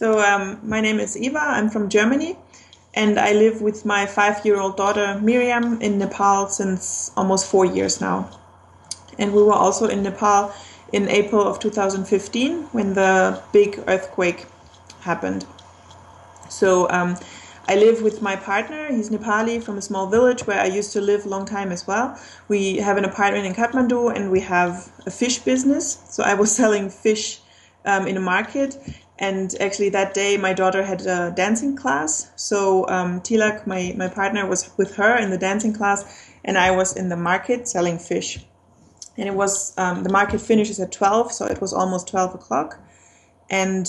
My name is Eva. I'm from Germany, and I live with my 5-year-old daughter Miriam in Nepal since almost 4 years now. And we were also in Nepal in April of 2015 when the big earthquake happened. I live with my partner. He's Nepali from a small village where I used to live a long time as well. We have an apartment in Kathmandu and we have a fish business. So I was selling fish in a market. And actually that day my daughter had a dancing class. So Tilak, my partner, was with her in the dancing class and I was in the market selling fish. And it was, the market finishes at 12, so it was almost 12 o'clock. And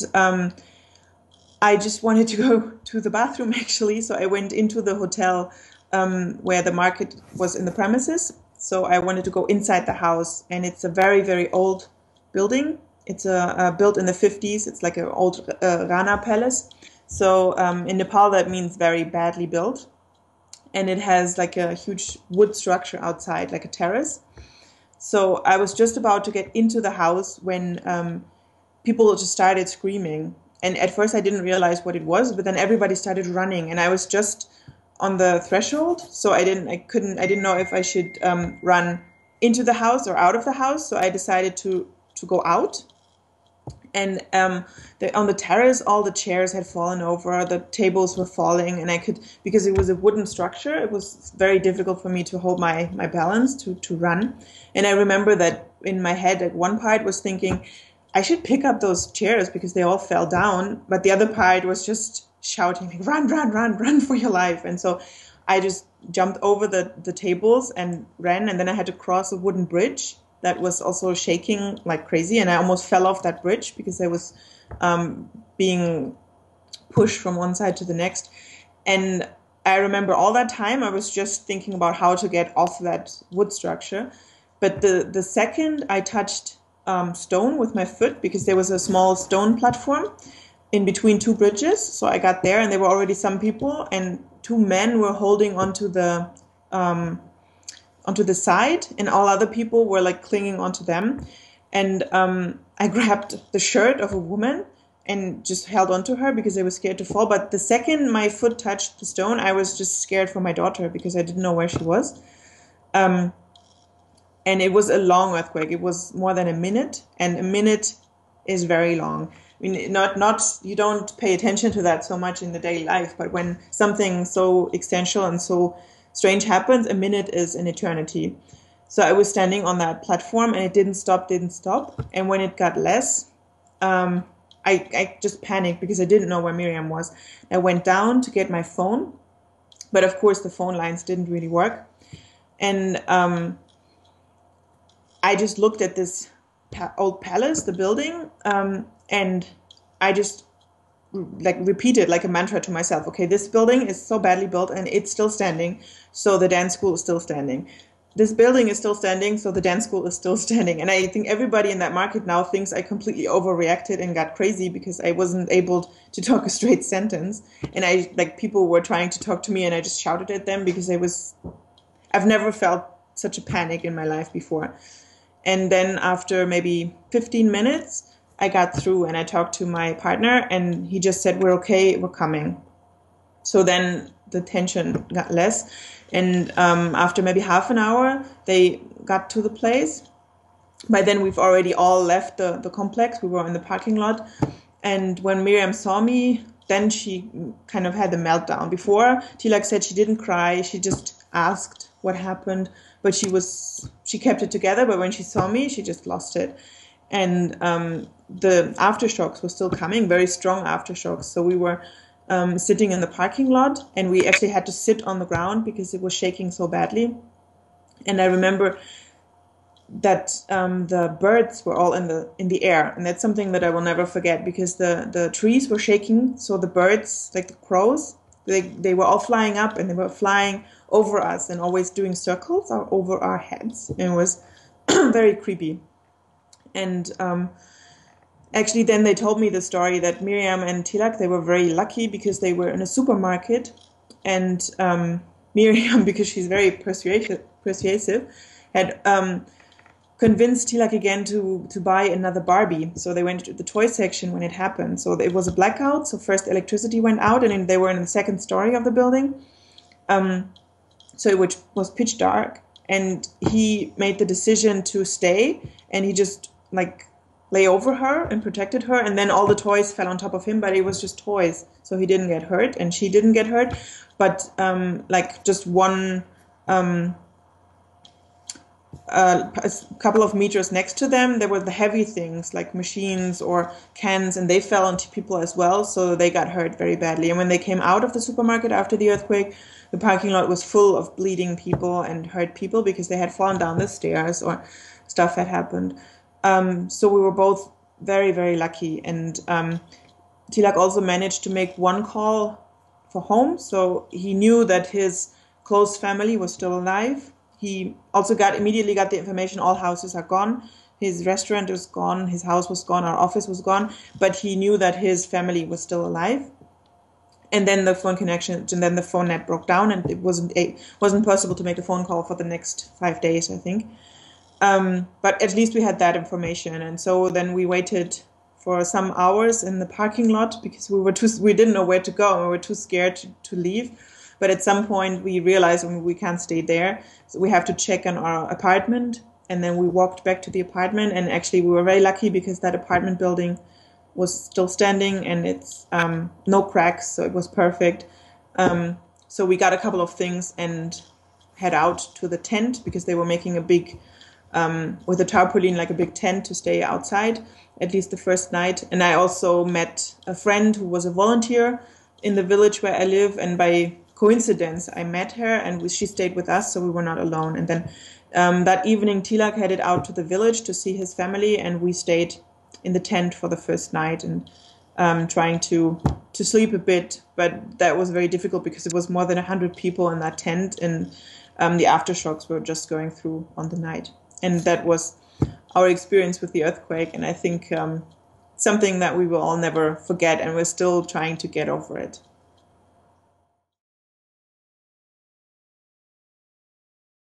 I just wanted to go to the bathroom actually. So I went into the hotel where the market was in the premises. So I wanted to go inside the house, and it's a very, very old building. It's built in the 50s. It's like an old Rana palace. So in Nepal, that means very badly built. And it has like a huge wood structure outside, like a terrace. So I was just about to get into the house when people just started screaming. And at first I didn't realize what it was, but then everybody started running. And I was just on the threshold. So I didn't know if I should run into the house or out of the house. So I decided to go out. And on the terrace, all the chairs had fallen over, the tables were falling, and because it was a wooden structure, it was very difficult for me to hold my balance to run. And I remember that in my head at one part was thinking, I should pick up those chairs because they all fell down. But the other part was just shouting, like, run, run, run, run for your life. And so I just jumped over the tables and ran, and then I had to cross a wooden bridge that was also shaking like crazy, and I almost fell off that bridge because I was being pushed from one side to the next. And I remember all that time I was just thinking about how to get off that wood structure. But the second I touched stone with my foot, because there was a small stone platform in between two bridges, so I got there and there were already some people, and two men were holding onto the side, and all other people were like clinging onto them. And I grabbed the shirt of a woman and just held onto her because I was scared to fall. But the second my foot touched the stone, I was just scared for my daughter because I didn't know where she was. And it was a long earthquake. It was more than a minute, and a minute is very long. I mean, not you don't pay attention to that so much in the daily life, but when something so existential and so strange happens, a minute is an eternity. So I was standing on that platform and it didn't stop. And when it got less, I just panicked because I didn't know where Miriam was. I went down to get my phone, but of course the phone lines didn't really work. And I just looked at this old palace, the building, and I just repeated like a mantra to myself, okay, this building is so badly built and it's still standing, so the dance school is still standing. This building is still standing, so the dance school is still standing. And I think everybody in that market now thinks I completely overreacted and got crazy because I wasn't able to talk a straight sentence. And people were trying to talk to me and I just shouted at them because I've never felt such a panic in my life before. And then after maybe 15 minutes, I got through and I talked to my partner and he just said, we're okay, we're coming. So then the tension got less. And after maybe half an hour, they got to the place. By then we've already all left the complex. We were in the parking lot. And when Miriam saw me, then she kind of had a meltdown. Before, Tilak said she didn't cry. She just asked what happened. But she kept it together. But when she saw me, she just lost it. And the aftershocks were still coming, very strong aftershocks. So we were sitting in the parking lot, and we actually had to sit on the ground because it was shaking so badly. And I remember that the birds were all in the air, and that's something that I will never forget because the trees were shaking. So the birds, like the crows, they were all flying up, and they were flying over us and always doing circles over our heads. And it was very creepy. And actually then they told me the story that Miriam and Tilak, they were very lucky because they were in a supermarket. And Miriam, because she's very persuasive, had convinced Tilak again to buy another Barbie. So they went to the toy section when it happened. So it was a blackout. So first electricity went out, and they were in the second story of the building. So it was pitch dark, and he made the decision to stay, and he just like lay over her and protected her, and then all the toys fell on top of him, but it was just toys, so he didn't get hurt, and she didn't get hurt. But like just one a couple of meters next to them, there were the heavy things like machines or cans, and they fell onto people as well, so they got hurt very badly. And when they came out of the supermarket after the earthquake, the parking lot was full of bleeding people and hurt people because they had fallen down the stairs or stuff had happened. So we were both very, very lucky. And Tilak also managed to make one call for home, so he knew that his close family was still alive. He also immediately got the information all houses are gone. His restaurant was gone, his house was gone, our office was gone, but he knew that his family was still alive. And then the phone connection, and then the phone net broke down, and it wasn't possible to make a phone call for the next 5 days, I think. But at least we had that information, and so then we waited for some hours in the parking lot because we didn't know where to go, and we were too scared to leave. But at some point we realized we can't stay there, so we have to check on our apartment. And then we walked back to the apartment, and actually we were very lucky because that apartment building was still standing, and it's no cracks, so it was perfect. So we got a couple of things and head out to the tent because they were making a big, with a tarpaulin, like a big tent to stay outside, at least the first night. And I also met a friend who was a volunteer in the village where I live, and by coincidence I met her, and she stayed with us, so we were not alone. And then that evening Tilak headed out to the village to see his family, and we stayed in the tent for the first night and trying to sleep a bit, but that was very difficult because it was more than 100 people in that tent, and the aftershocks were just going through on the night. And that was our experience with the earthquake, and I think something that we will all never forget, and we're still trying to get over it.